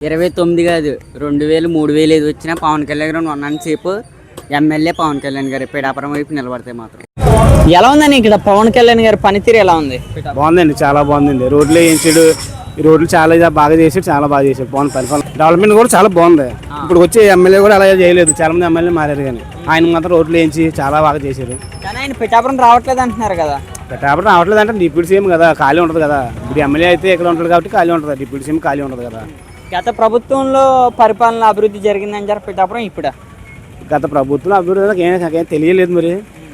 29 కాదు 2000 3000 ఏది వచ్చినా పవన్ కళ్యాణ్ గారు ఉన్నంతసేపు ఎమ్మెల్యే పవన్ కళ్యాణ్ గారు పిఠాపురం వైపు నిలబడితే మాత్రం. ఎలా ఉందని ఇక్కడ పవన్ కళ్యాణ్ గారి పనితీరు ఎలా ఉంది? బాగుందండి, చాలా బాగుందండి. రోడ్లు వేయించాడు, ఈ రోడ్లు చాలా బాగా చేసాడు, చాలా బాగా చేశాడు. బాగుంది పరిపాలన, డెవలప్మెంట్ కూడా చాలా బాగుంది. ఇప్పుడు వచ్చే ఎమ్మెల్యే కూడా అలా చేయలేదు, చాలా మంది ఎమ్మెల్యే మారారు కానీ ఆయన మాత్రం రోడ్లు వేయించి చాలా బాగా చేశారు. కానీ ఆయన పిఠాపురం రావట్లేదు అంటున్నారు కదా. పిఠాపురం రావట్లేదు అంటే డిప్యూటీ సీఎం కదా, ఖాళీ ఉంటుంది కదా. ఇప్పుడు ఎమ్మెల్యే అయితే ఇక్కడ ఉంటుంది కాబట్టి ఖాళీ ఉంటుంది, డిప్యూటీ సీఎం ఖాళీ ఉంటుంది కదా. గత ప్రభుత్వంలో పరిపాలన అభివృద్ధి జరిగిందంటారు పిఠాపురం ఇప్పుడు? గత ప్రభుత్వం అభివృద్ధి ఏం తెలియలేదు, మరి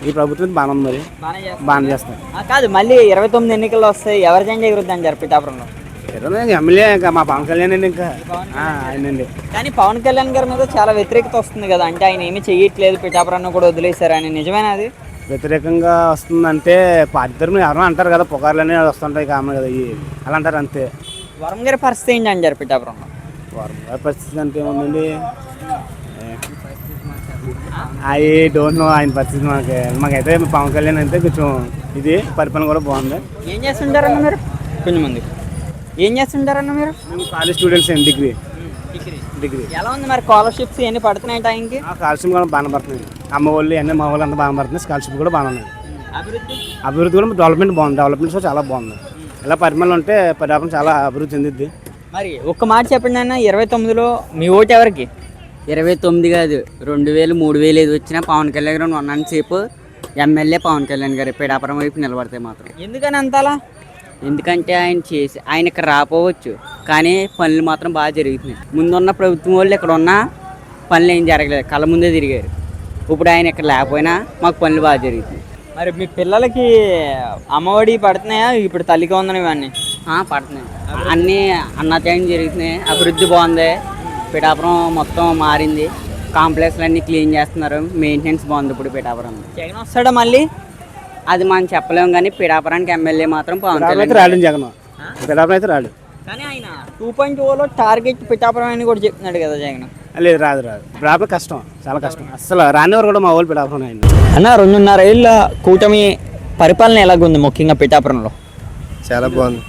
ఈ ప్రభుత్వం బాగా ఉంది, మరి బాగా చేస్తారు. కాదు, మళ్ళీ 29 ఎన్నికలు వస్తాయి, ఎవరి జెండా ఎగురుద్ది అంటారు పిఠాపురంలో? ఎమ్మెల్యే ఇంకా మా పవన్ కళ్యాణ్ అండి, ఇంకా ఆయనండి. కానీ పవన్ కళ్యాణ్ గారి మీద చాలా వ్యతిరేకత వస్తుంది కదా, అంటే ఆయన ఏమీ చెయ్యట్లేదు, పిఠాపురాన్ని కూడా వదిలేశారు అని, నిజమేనా అది? వ్యతిరేకంగా వస్తుందంటే పార్టీ తరఫున ఎవరో అంటారు కదా, పుకార్లు అనేవి వస్తుంటాయి కామన్ కదా, అలా అంటారు అంతే. వరం గారి పరిస్థితి ఏంటి అంటారు పిఠాపురంలో? వరం గారి పరిస్థితి అంటే ఏముందండి, ఐ డోంట్ నో ఆయన పరిస్థితి. మాకైతే పవన్ కళ్యాణ్ అంటే కొంచెం ఇది పరిపాలన కూడా బాగుంది. ఏం చేస్తుంటారన్న మీరు? కొంచెం మంది ఏం చేస్తుంటారన్న మీరు? కాలేజ్ స్టూడెంట్స్ అండి, డిగ్రీ. ఎలా ఉంది మరి స్కాలర్షిప్స్ ఇవన్నీ పడుతున్నాయి టైంకి? స్కాలర్షిప్ కూడా బాగా పడుతుంది, అమ్మ వాళ్ళు అన్నీ మా వాళ్ళు అంతా బాగా పడుతుంది, స్కాలర్షిప్ కూడా బాగా ఉన్నాయి. అభివృద్ధి కూడా డెవలప్మెంట్ బాగుంది, డెవలప్మెంట్స్ చాలా బాగుంది. ఇలా పరిపాలన ఉంటే పర్యావరణం చాలా అభివృద్ధి చెందిద్ది. మరి ఒక్క మాట చెప్పండి అన్న, 29లో మీ ఓటు ఎవరికి? 29 కాదు 2000 3000 ఏది వచ్చినా పవన్ కళ్యాణ్ గారు ఉన్నంతసేపు ఎమ్మెల్యే పవన్ కళ్యాణ్ గారు పిఠాపురం వైపు నిలబడితే మాత్రం. ఎందుకని అంతలా? ఎందుకంటే ఆయన ఇక్కడ రాపోవచ్చు, కానీ పనులు మాత్రం బాగా జరుగుతున్నాయి. ముందున్న ప్రభుత్వం వాళ్ళు ఇక్కడ ఉన్న పనులు ఏం జరగలేదు, కళ్ళ ముందే తిరిగారు. ఇప్పుడు ఆయన ఇక్కడ లేకపోయినా మాకు పనులు బాగా జరుగుతున్నాయి. మరి మీ పిల్లలకి అమ్మఒడి పడుతున్నాయా ఇప్పుడు, తల్లికి వందనం ఇవన్నీ? పడుతున్నాయి, అన్నీ అన్నత్యాగం జరుగుతున్నాయి. అభివృద్ధి బాగుంది, పిఠాపురం మొత్తం మారింది, కాంప్లెక్స్లు అన్నీ క్లీన్ చేస్తున్నారు, మెయింటెనెన్స్ బాగుంది ఇప్పుడు పిఠాపురం. జగన్ వస్తాడా మళ్ళీ? అది మనం చెప్పలేము, కానీ పిఠాపురానికి ఎమ్మెల్యే మాత్రం పవన్ కళ్యాణ్ రాడు. జగన్ పిఠాపురం అయితే రాడు. కానీ ఆయన 2.0లో టార్గెట్ పిఠాపురం అని కూడా చెప్తున్నాడు కదా జగన్. లేదు, రాదు. పిఠాపురం కష్టం, చాలా కష్టం, అసలు రానివారు కూడా మా వాళ్ళు పిఠాపురం. ఆయన అన్న 2.5 ఏళ్ళ కూటమి పరిపాలన ఎలాగుంది ముఖ్యంగా పిఠాపురంలో? చాలా బాగుంది,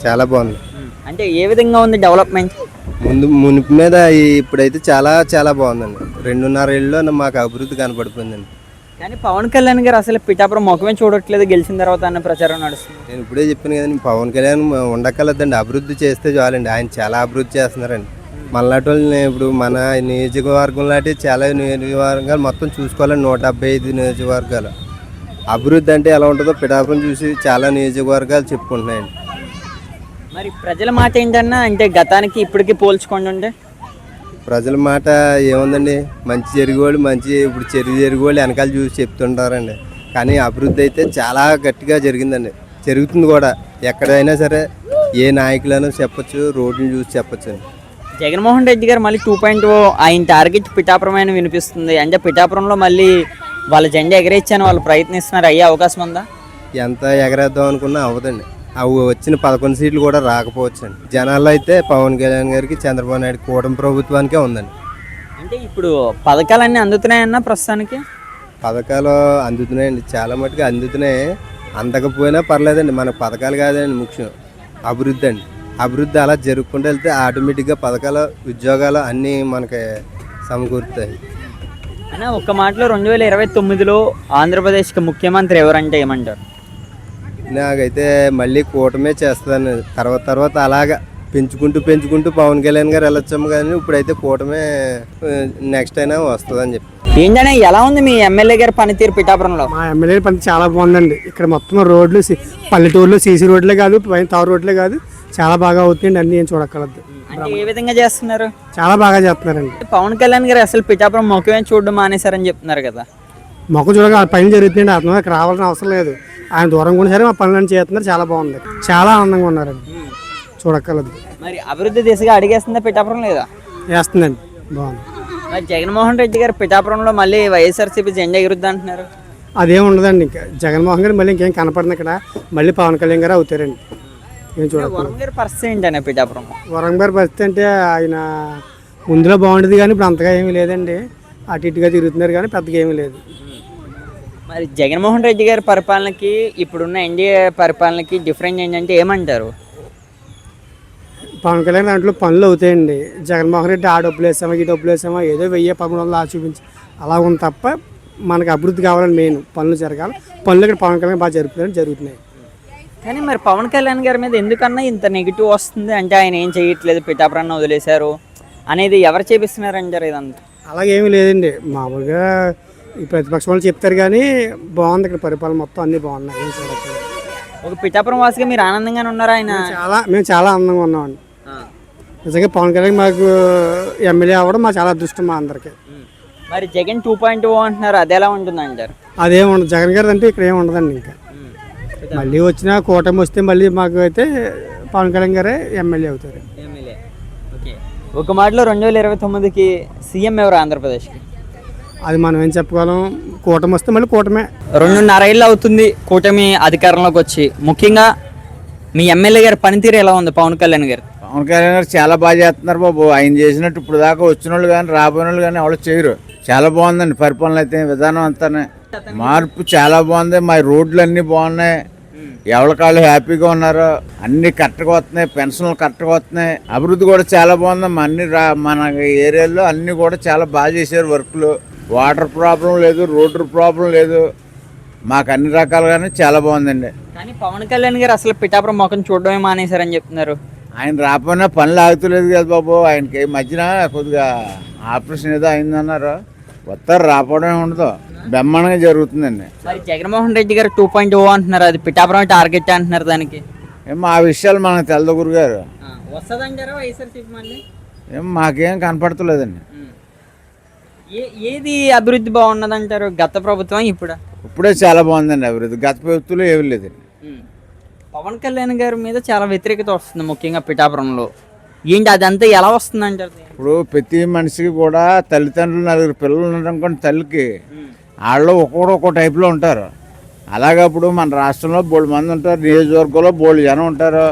చాలా బాగుంది. అంటే ఏ విధంగా ఉంది డెవలప్మెంట్? మునుపు మీద ఇప్పుడైతే చాలా చాలా బాగుందండి. 2.5 ఏళ్ళలో మాకు అభివృద్ధి కనపడిపోయిందండి. కానీ పవన్ కళ్యాణ్ గారు అసలు పిఠాపురం ముఖమే చూడట్లేదు గెలిచిన తర్వాత అన్న ప్రచారం నడుస్తుంది. నేను ఇప్పుడే చెప్పాను కదండి, పవన్ కళ్యాణ్ ఉండక్కర్లేదండి, అభివృద్ధి చేస్తే చాలండి. ఆయన చాలా అభివృద్ధి చేస్తున్నారండి. మనలాంటి వాళ్ళని ఇప్పుడు మన నియోజకవర్గం లాంటి చాలా నియోజకవర్గాలు మొత్తం చూసుకోవాలండి. 175 నియోజకవర్గాలు అభివృద్ధి అంటే ఎలా ఉంటుందో పిఠాపురం చూసి చాలా నియోజకవర్గాలు చెప్పుకుంటున్నాయండి. మరి ప్రజల మాట ఏంటన్నా, అంటే గతానికి ఇప్పటికీ పోల్చుకోండి ఉంటే? ప్రజల మాట ఏముందండి, మంచి జరిగేవాళ్ళు ఇప్పుడు జరిగేవాళ్ళు వెనకాల చూసి చెప్తుంటారండి. కానీ అభివృద్ధి అయితే చాలా గట్టిగా జరిగిందండి, జరుగుతుంది కూడా. ఎక్కడైనా సరే ఏ నాయకులైనా చెప్పచ్చు, రోడ్లు చూసి చెప్పచ్చు అండి. జగన్మోహన్ రెడ్డి గారు మళ్ళీ 2.0 ఆయన టార్గెట్ పిఠాపురం అని వినిపిస్తుంది. అంటే పిఠాపురంలో మళ్ళీ వాళ్ళ జెండా ఎగరేచ్చాను వాళ్ళు ప్రయత్నిస్తున్నారు, అయ్యే అవకాశం ఉందా? ఎంత ఎగరేద్దాం అనుకున్నా అవ్వదండి. అవి వచ్చిన 11 సీట్లు కూడా రాకపోవచ్చు అండి. జనాల్లో అయితే పవన్ కళ్యాణ్ గారికి, చంద్రబాబు నాయుడు కూటమి ప్రభుత్వానికే ఉందండి. అంటే ఇప్పుడు పథకాలన్నీ అందుతున్నాయన్నా ప్రస్తుతానికి? పథకాలు అందుతున్నాయండి, చాలా మటుకు అందుతున్నాయి. అందకపోయినా పర్లేదండి, మనకు పథకాలు కాదండి ముఖ్యం, అభివృద్ధి అండి. అభివృద్ధి అలా జరుపుకుంటూ వెళ్తే ఆటోమేటిక్గా పథకాలు, ఉద్యోగాలు అన్నీ మనకి సమకూరుతాయి. అయినా ఒక్క మాటలో 2029లో ఆంధ్రప్రదేశ్కి ముఖ్యమంత్రి ఎవరంటే ఏమంటారు? నాకైతే మళ్ళీ కూటమే చేస్తుందని, తర్వాత అలాగా పెంచుకుంటూ పవన్ కళ్యాణ్ గారు వెళ్ళొచ్చాము, కానీ ఇప్పుడైతే కూటమే నెక్స్ట్ అయినా వస్తుందని చెప్పి. ఏంటనే ఎలా ఉంది మీ ఎమ్మెల్యే గారి పనితీరు పిఠాపురంలో? మా ఎమ్మెల్యే పని చాలా బాగుందండి. ఇక్కడ మొత్తం రోడ్లు, పల్లెటూరులో సీసీ రోడ్లే కాదు, పైన తారు రోడ్లే కాదు, చాలా బాగా అవుతుంది. అన్ని ఏం చూడక్కర్లేదు. అంటే ఏ విధంగా చేస్తున్నారు? చాలా బాగా చేస్తున్నారండి. పవన్ కళ్యాణ్ గారు అసలు పిఠాపురం ముఖమే చూడడం మానేశారని చెప్తున్నారు కదా. మొక్క చూడగా పని జరుగుతుందండి, అతను ఇక్కడ రావాల్సిన అవసరం లేదు, ఆయన దూరం కూడా సరే మా పనులను చేస్తున్నారు, చాలా బాగుంది, చాలా ఆనందంగా ఉన్నారండి, చూడక్కర్లేదు. మరి అభివృద్ధి దిశగా అడిగేస్తుందా పిఠాపురం లేదా? వేస్తుందండి, బాగుంది. మరి జగన్మోహన్ రెడ్డి గారు పిఠాపురంలో మళ్ళీ వైఎస్ఆర్సీపీ జెండా ఎగురుద్ది అంటున్నారు. అదేం ఉండదండి, ఇంకా జగన్మోహన్ గారు మళ్ళీ ఇంకేం కనపడింది ఇక్కడ, మళ్ళీ పవన్ కళ్యాణ్ గారు అవుతారండి. ఏం చూడాలి. వరం గారి పరిస్థితి ఏంటనే పిఠాపురం? వరం గారి పరిస్థితి అంటే ఆయన ముందులో బాగుండేది, కానీ ఇప్పుడు అంతగా ఏమీ లేదండి, అటు ఇటుగా తిరుగుతున్నారు కానీ పెద్దగా ఏమీ లేదు. మరి జగన్మోహన్ రెడ్డి గారి పరిపాలనకి ఇప్పుడున్న ఎన్డీఏ పరిపాలనకి డిఫరెన్స్ ఏంటంటే ఏమంటారు? పవన్ కళ్యాణ్ దాంట్లో పనులు అవుతాయండి. జగన్మోహన్ రెడ్డి ఆ డబ్బులు వేసామా ఈ డబ్బులు వేసామా ఏదో 1000-1300 చూపించి అలా ఉంది తప్ప మనకు అభివృద్ధి కావాలని మెయిన్ పనులు జరగాలి. పనులు ఇక్కడ పవన్ కళ్యాణ్ బాగా జరుగుతున్నాయి. కానీ మరి పవన్ కళ్యాణ్ గారి మీద ఎందుకన్నా ఇంత నెగిటివ్ వస్తుంది? అంటే ఆయన ఏం చేయట్లేదు, పిఠాపురాన్ని వదిలేశారు అనేది ఎవరు చేపిస్తున్నారు అంటారు ఇదంతా? అలాగేమీ లేదండి. మామూలుగా ఈ ప్రతిపక్షం వాళ్ళు చెప్తారు కానీ బాగుంది ఇక్కడ పరిపాలన మొత్తం అన్నీ బాగున్నాయి. ఏం చూడట్లేదు. ఒక పిఠాపురం వాసిగా మీరు ఆనందంగానే ఉన్నారా? ఆయన మేము చాలా ఆనందంగా ఉన్నామండి. నిజంగా పవన్ కళ్యాణ్ మాకు ఎమ్మెల్యే అవ్వడం మా చాలా అదృష్టం మా అందరికి. మరి జగన్ 2.0 అంటున్నారు, అది ఎలా ఉంటుంది అంటారు? అదేం ఉండదు. జగన్ గారు అంటే ఇక్కడ ఏమి ఉండదండి. ఇంకా మళ్ళీ వచ్చిన కూటమి వస్తే మళ్ళీ మాకు అయితే పవన్ కళ్యాణ్ గారే ఎమ్మెల్యే అవుతారు. ఓకే. ఒక మాటలో 2029కి సీఎం ఎవరు ఆంధ్రప్రదేశ్కి? అది మనం ఏం చెప్పగలం. కూటమి వస్తే మళ్ళీ కూటమే. 2.5 ఏళ్ళు అవుతుంది కూటమి అధికారంలోకి వచ్చి. ముఖ్యంగా మీ ఎమ్మెల్యే గారి పనితీరు ఎలా ఉంది పవన్ కళ్యాణ్ గారు? పవన్ కళ్యాణ్ గారు చాలా బాగా చేస్తున్నారు బాబు. ఆయన చేసినట్టు ఇప్పుడు దాకా వచ్చిన వాళ్ళు కానీ రాబోయే వాళ్ళు కానీ ఎవరు చేయరు. చాలా బాగుందండి పరిపాలన అయితే, విధానం అంతానే మార్పు చాలా బాగుంది. మా రోడ్లు అన్నీ బాగున్నాయి, ఎవరికాళ్ళు హ్యాపీగా ఉన్నారు, అన్ని కరెక్ట్గా వస్తున్నాయి, పెన్షన్లు కరెక్ట్గా వస్తున్నాయి, అభివృద్ధి కూడా చాలా బాగుంది. మన ఏరియాలో అన్నీ కూడా చాలా బాగా చేశారు వర్క్లు. వాటర్ ప్రాబ్లం లేదు, రోడ్డు ప్రాబ్లం లేదు, మాకు అన్ని రకాలుగానే చాలా బాగుందండి. కానీ పవన్ కళ్యాణ్ గారు అసలు పిఠాపురం మొఖం చూడడమే మానేశారని చెప్తున్నారు. ఆయన రాకపోయినా పనులు ఆగుతలేదు కదా బాబు. ఆయనకి మధ్యన కొద్దిగా ఆపరేషన్ ఏదో అయిందన్నారు, వస్తారు, రాకపోవడం ఉండదు, బ్రహ్మాండంగా జరుగుతుందండి. మరి జగన్మోహన్ రెడ్డి గారు 2.0 అంటున్నారు, అది పిఠాపురం టార్గెట్ అంటున్నారు. దానికి ఏమో ఆ విషయాలు మనకు తెలదు గురుగారు. వస్తుందంటారా వైఎస్ఆర్సీపీ మళ్ళీ? ఏం మాకేం కనపడతలేదండి. ఏది అభివృద్ధి బాగున్నదంటారు, గత ప్రభుత్వం ఇప్పుడే చాలా బాగుందండి అభివృద్ధి. గత ప్రభుత్వంలో ఏమీ లేదండి. పవన్ కళ్యాణ్ గారి మీద చాలా వ్యతిరేకత వస్తుంది ముఖ్యంగా పిఠాపురంలో. ఏంటి అదంతా ఎలా వస్తుంది అంటారు? ఇప్పుడు ప్రతి మనిషికి కూడా తల్లిదండ్రులు 9 పిల్లలు ఉన్నారనుకోండి, తల్లికి వాళ్ళు ఒక్కో టైప్లో ఉంటారు. అలాగే ఇప్పుడు మన రాష్ట్రంలో బోల్డ్ మంది ఉంటారు, నియోజకవర్గంలో బోల్డ్ జనం ఉంటారు.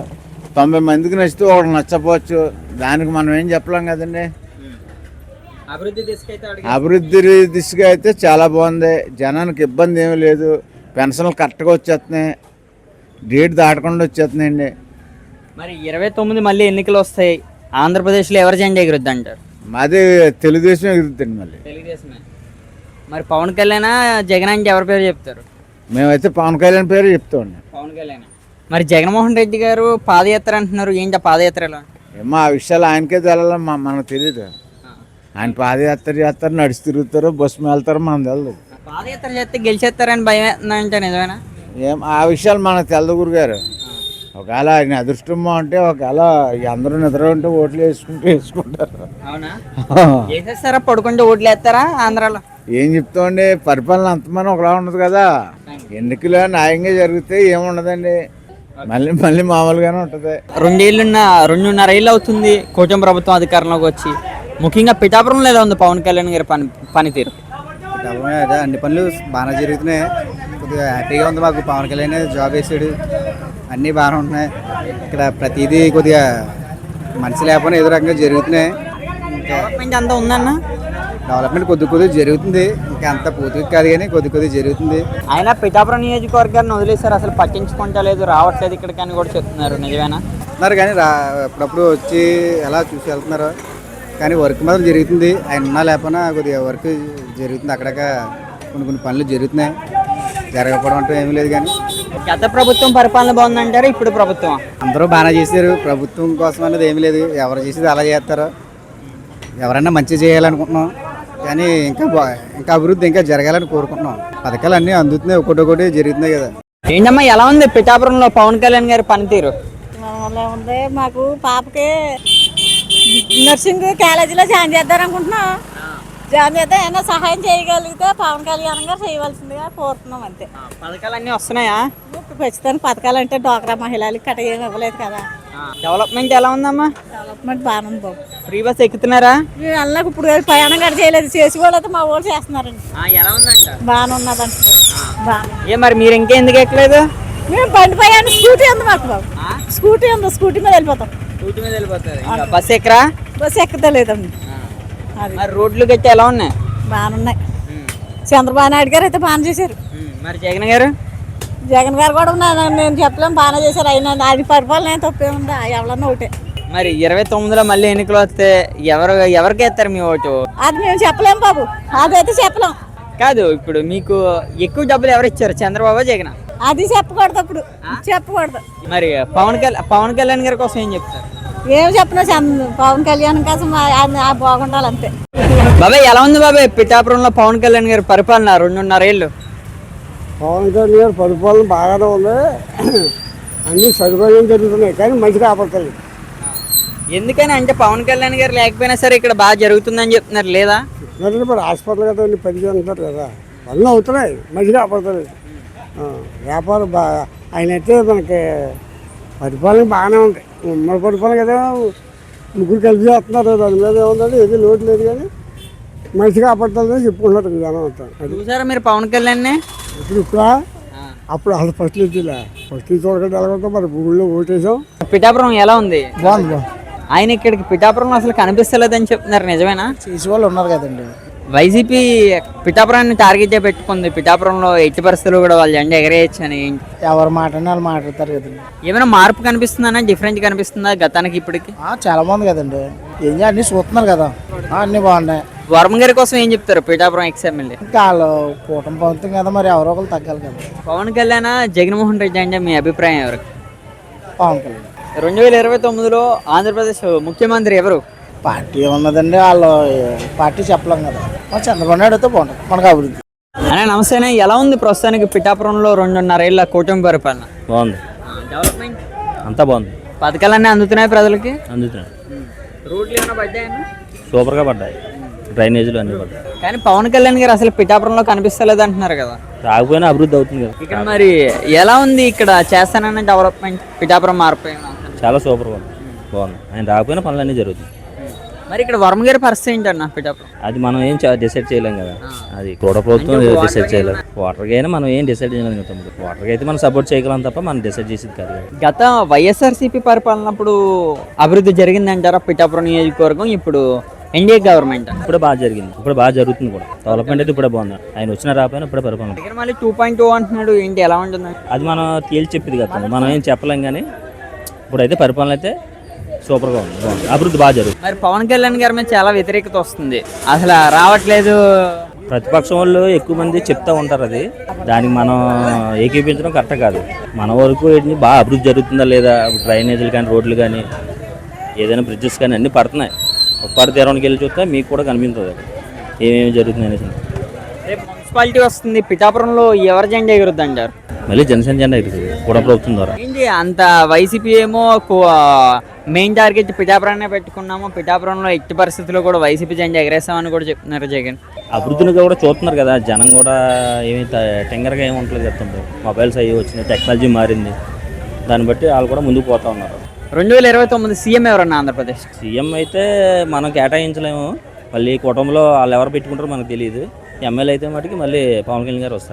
90 మందికి నచ్చితే ఒకటి నచ్చపోవచ్చు. దానికి మనం ఏం చెప్పలేం కదండి. అభివృద్ధి దిశగా అయితే చాలా బాగుంది. జనానికి ఇబ్బంది ఏమీ లేదు, పెన్షన్లు కరెక్ట్గా వచ్చేస్తున్నాయి, డేట్ దాటకుండా వచ్చేస్తున్నాయండి. మరి 29 మళ్ళీ ఎన్నికలు వస్తాయి, ఆంధ్రప్రదేశ్లో ఎవరు జెండా ఎగురుద్ది అంటారు? మాది తెలుగుదేశం ఎగురుద్దండి. మళ్ళీ తెలుగుదేశమే. మరి పవన్ కళ్యాణ్ జగన్ అంటే ఎవరి పేరు చెప్తారు? మేమైతే పవన్ కళ్యాణ్ పేరు చెప్తామండి. పవన్ కళ్యాణ్. మరి జగన్మోహన్ రెడ్డి గారు పాదయాత్ర అంటున్నారు, ఏంటి ఆ పాదయాత్రలో? ఏమో ఆ విషయాలు ఆయనకే తెలాలమ్మా, మనకు తెలియదు. ఆయన పాదయాత్ర చేస్తారు, నడిచి తిరుగుతారు, బస్సు మీద వెళ్తారు, మనం తెలియదు. పాదయాత్ర చేస్తే గెలిచేస్తారని భయం అంటే నిజమేనా? ఏం ఆ విషయాలు మనకు తెలదు గురుగారు. ఒకవేళ ఆయన అదృష్టమో అంటే ఒకవేళ అందరూ నిద్ర ఉంటే ఓట్లు వేసుకుంటారు. అవునా? వేసేస్తారా? పడుకుంటే ఓట్లు వేస్తారా ఆంధ్రాలో? ఏం చెప్తామండి, పరిపాలన అంతమని ఒకలా ఉండదు కదా. ఎన్నికలు న్యాయంగా జరిగితే ఏముండదండి, మళ్ళీ మామూలుగానే ఉంటుంది. 2.5 ఏళ్ళు అవుతుంది కూటమి ప్రభుత్వం అధికారంలోకి వచ్చి. ముఖ్యంగా పిఠాపురంలో ఎలా ఉంది పవన్ కళ్యాణ్ గారి పనితీరు? అదే అన్ని పనులు బాగా జరుగుతున్నాయి, కొద్దిగా హ్యాపీగా ఉంది మాకు. పవన్ కళ్యాణ్ జాబ్ వేసాడు, అన్నీ బాగానే ఉంటున్నాయి. ఇక్కడ ప్రతిదీ కొద్దిగా మనిషి లేకపోయినా ఏదో రకంగా జరుగుతున్నాయి. డెవలప్మెంట్ అంతా ఉందన్న? డెవలప్మెంట్ కొద్ది జరుగుతుంది, ఇంకా అంత పూర్తిగా కాదు కానీ కొద్ది జరుగుతుంది. ఆయన పిఠాపురం నియోజకవర్గాన్ని వదిలేశారు, అసలు పట్టించుకుంటలేదు, రావట్లేదు ఇక్కడికి అని కూడా చెప్తున్నారు. నిజమేనా? ఉన్నారు కానీ అప్పుడప్పుడు వచ్చి ఎలా చూసి వెళ్తున్నారు, కానీ వర్క్ మాత్రం జరుగుతుంది. ఆయన ఉన్నా లేకపోయినా కొద్దిగా వర్క్ జరుగుతుంది. అక్కడక కొన్ని పనులు జరుగుతున్నాయి, జరగకపోవడం అంటూ ఏమీ లేదు. కానీ గత ప్రభుత్వం పరిపాలన బాగుందంటారు, ఇప్పుడు ప్రభుత్వం అందరూ బాగా చేశారు. ప్రభుత్వం కోసం అనేది ఏమీ లేదు, ఎవరు చేసేది అలా చేస్తారు. ఎవరన్నా మంచి చేయాలనుకుంటున్నాం, కానీ ఇంకా అభివృద్ధి ఇంకా జరగాలని కోరుకుంటున్నాం. పథకాలు అన్నీ అందుతున్నాయి, ఒకటి జరుగుతున్నాయి కదా. ఏంటమ్మా ఎలా ఉంది పిఠాపురంలో పవన్ కళ్యాణ్ గారి పనితీరు? ఉంది. మాకు పాపకి నర్సింగ్ కాలేజీలో జాయిన్ చేద్దాం అనుకుంటున్నాం. జాయిన్ చేద్దాం, ఏమైనా సహాయం చేయగలిగితే పవన్ కళ్యాణ్ గారు చేయవలసిందిగా కోరుతున్నాం అంతే. పథకాలన్నీ వస్తున్నాయా? ఇప్పుడు ఖచ్చితంగా పథకాలు అంటే డ్వాక్రా మహిళలకి కట్ట ఏమి ఇవ్వలేదు కదా. డెవలప్మెంట్ ఎలా ఉందమ్మా? డెవలప్మెంట్ బాగానే ఉంది బాబు. Free bus ఎక్కుతున్నారా? వెళ్ళకు ఇప్పుడు ప్రయాణం కూడా చేయలేదు, చేసి కూడా అయితే మా వాళ్ళు చేస్తున్నారండి. ఎలా ఉందంట? బాగానే ఉన్నది అంటున్నారు. ఏ మరి మీరు ఇంకా ఎందుకు ఎక్కలేదు? మేము బండి పోయాను, స్కూటీ ఉంది మాకు బాబు. స్కూటీ ఉంది, స్కూటీ మీద వెళ్ళిపోతాం. స్కూటీ మీద వెళ్ళిపోతారు, బస్ ఎక్కరా? బస్సు ఎక్కలేదండి. మరి రోడ్లు గట్టి ఎలా ఉన్నాయి? బాగానే ఉన్నాయి. చంద్రబాబు నాయుడు గారు అయితే బాగా చేశారు. మరి జగన్ గారు? జగన్ గారు కూడా ఉన్నారు, నేను చెప్పలేము, బాగా చేశారు. అయినా అది పరిపాలన ఏం తప్పే ఉందా, ఎవరన్నా ఒకటే. మరి 29లో మళ్ళీ ఎన్నికలు వస్తే ఎవరికి వేస్తారు మీ ఓటు? అది మేము చెప్పలేం బాబు, అదైతే చెప్పలేం. కాదు, ఇప్పుడు మీకు ఎక్కువ డబ్బులు ఎవరు ఇచ్చారు, చంద్రబాబు జగన్? అది చెప్పకూడదు, అప్పుడు చెప్పకూడదు. మరి పవన్ కళ్యాణ్ గారి కోసం ఏం చెప్తారు? ఏం చెప్పినా పవన్ కళ్యాణ్ కోసం బాగుండాలి అంతే. బాబాయ్ ఎలా ఉంది బాబాయ్ పిఠాపురంలో పవన్ కళ్యాణ్ గారి పరిపాలన 2.5 ఏళ్ళు? పవన్ కళ్యాణ్ గారి పరిపాలన బాగానే ఉంది, అన్ని సదుపాయాలు జరుగుతున్నాయి, కానీ మంచి కాపాడుతుంది. ఎందుకని అంటే పవన్ కళ్యాణ్ గారు లేకపోయినా సరే ఇక్కడ బాగా జరుగుతుందని చెప్తున్నారు, లేదా? మరి హాస్పిటల్ కదా అన్ని పని చేస్తున్నారు కదా, పనులు అవుతున్నాయి, మంచిగా కాపాడుతుంది. వ్యాపారం బాగా ఆయన అయితే మనకి పరిపాలన బాగానే ఉంది. ఉమ్మడి పరిపాలన కదా, ముగ్గురు కలిసి చేస్తున్నారు, దాని మీద ఏముందంటే ఏది లోటు లేదు, కానీ మంచిగా కాపాడుతుందని చెప్పుకుంటున్నారు జనం అంతా. చూసారా మీరు పవన్ కళ్యాణ్? ఇప్పుడు అప్పుడు అసలు ఫస్ట్ నుంచి చూడకుండా ఎలాగొంటాం, మరి ఊళ్ళో ఓటేసాం. పిఠాపురం ఎలా ఉంది? బాగుంది. ఆయన ఇక్కడికి పిఠాపురంలో అసలు కనిపిస్తలేదని చెప్తున్నారు, నిజమేనా? చేసే వాళ్ళు ఉన్నారు కదండి. వైసీపీ పిఠాపురాన్ని టార్గెట్ పెట్టుకుంది, పిఠాపురంలో ఎట్టి పరిస్థితులు కూడా వాళ్ళు జెండా ఎగరేయచ్చు అని. ఎవరు మాట్లాడినా వాళ్ళు మాట్లాడతారు కదండి. ఏమైనా మార్పు కనిపిస్తుందా, డిఫరెంట్ కనిపిస్తుందా గతానికి ఇప్పటికి? చాలా బాగుంది కదండి, ఏం అన్ని చూస్తున్నారు కదా, అన్ని బాగున్నాయి. వర్మ గారి కోసం ఏం చెప్తారు పిఠాపురం ఎక్స్ఎమ్మెల్యే? ఇంకా వాళ్ళు కూటమి పంపుతాం కదా, మరి ఎవరో ఒకరు తగ్గాలి కదా. పవన్ కళ్యాణ్ జగన్మోహన్ రెడ్డి అంటే మీ అభిప్రాయం ఎవరికి? పవన్ కళ్యాణ్. 2029లో ఆంధ్రప్రదేశ్ ముఖ్యమంత్రి ఎవరు? పార్టీ ఉన్నదండి, వాళ్ళు పార్టీ చెప్పలేం కదా, చంద్రబాబు నాయుడు అయితే బాగుంటుంది మనకు అభివృద్ధి. అనే నమస్తేనే, ఎలా ఉంది ప్రస్తుతానికి పిఠాపురంలో 2.5 ఏళ్ల కూటమి పరిపాలన? బాగుంది, డెవలప్మెంట్ అంతా బాగుంది, పథకాలన్నీ అందుతున్నాయి ప్రజలకి? అందుతున్నాయి, రోడ్లు ఏమైనా పడ్డాయన్నా? సూపర్గా పడ్డాయి, డ్రైనేజీలు అన్నీ పడ్డాయి. కానీ పవన్ కళ్యాణ్ గారు అసలు పిఠాపురంలో కనిపిస్తలేదు అంటున్నారు కదా. రాకపోయినా అభివృద్ధి అవుతుంది కదా. ఇక్కడ మరి ఎలా ఉంది ఇక్కడ చేస్తానన్న డెవలప్మెంట్ పిఠాపురం మారిపోయింది? చాలా సూపర్గా ఉంది, బాగుంది. ఆయన రాకపోయినా పనులన్నీ జరుగుతాయి. మరి ఇక్కడ వర్మ గారి పరిస్థితి ఏంటన్నా పిఠాపురం? అది మనం ఏం డిసైడ్ చేయలేం కదా, అది కూడా ప్రభుత్వం డిసైడ్ చేయలేదు. వాటర్కి అయినా మనం ఏం డిసైడ్ చేయలేం కదా, వాటర్కి అయితే మనం సపోర్ట్ చేయగలం తప్ప మనం డిసైడ్ చేసేది కాదు. గత వైఎస్ఆర్సీపీ పరిపాలనప్పుడు అభివృద్ధి జరిగిందంటారా పిఠాపురం నియోజకవర్గం? ఇప్పుడు ఎన్డీఏ గవర్నమెంట్ ఇప్పుడే బాగా జరిగింది, ఇప్పుడు బాగా జరుగుతుంది కూడా. డెవలప్మెంట్ అయితే ఇప్పుడే బాగుంది, ఆయన వచ్చినా రాకపోయినా ఇప్పుడే పరిపాలన. ఇక్కడ మళ్ళీ 2.2 అంటున్నాడు, ఏంటి ఎలా ఉంటుంది? అది మనం తేల్చి చెప్పేది కదా, మనం ఏం చెప్పలేం. కానీ ఇప్పుడైతే పరిపాలన అయితే సూపర్గా ఉంది, బాగుంది, అభివృద్ధి బాగా జరుగుతుంది. మరి పవన్ కళ్యాణ్ గారి మీద చాలా వ్యతిరేకత వస్తుంది, అసలు రావట్లేదు. ప్రతిపక్షం వాళ్ళు ఎక్కువ మంది చెప్తూ ఉంటారు, అది దానికి మనం ఏకీపించడం కరెక్ట్ కాదు. మన వరకు ఏంటి బాగా అభివృద్ధి జరుగుతుందా లేదా, డ్రైనేజీలు కానీ రోడ్లు కానీ ఏదైనా బ్రిడ్జెస్ కానీ అన్నీ పడుతున్నాయి. ఒక పడితే 20కి వెళ్ళి చూస్తే మీకు కూడా కనిపిస్తుంది ఏమేమి జరుగుతుంది అనేసి. రేపు మున్సిపాలిటీ వస్తుంది, పిఠాపురంలో ఎవరి జెండా ఎగురుద్ది అంటారు? మళ్ళీ జనసేన జెండా ఎగురుతుంది కూడా ప్రభుత్వం ద్వారా. ఏంటి అంత వైసీపీ ఏమో మెయిన్ టార్గెట్ పిఠాపురాన్ని పెట్టుకున్నాము, పిఠాపురంలో ఎట్టి పరిస్థితుల్లో కూడా వైసీపీ జెండా ఎగరేస్తామని కూడా చెప్తున్నారు జగన్. అభివృద్ధిని కూడా చూస్తున్నారు కదా జనం కూడా, ఏమి టెంగర్గా ఏమి ఉండలేదు చెప్తుంటారు. మొబైల్స్ అవి వచ్చినాయి, టెక్నాలజీ మారింది, దాన్ని బట్టి వాళ్ళు కూడా ముందుకు పోతూ ఉన్నారు. 2029 సీఎం ఎవరన్నా ఆంధ్రప్రదేశ్? సీఎం అయితే మనం కేటాయించలేము, మళ్ళీ కుటుంబంలో వాళ్ళు ఎవరు పెట్టుకుంటారో మనకు తెలియదు. ఎమ్మెల్యే అయితే మటుకు మళ్ళీ పవన్ కళ్యాణ్ గారు వస్తారు.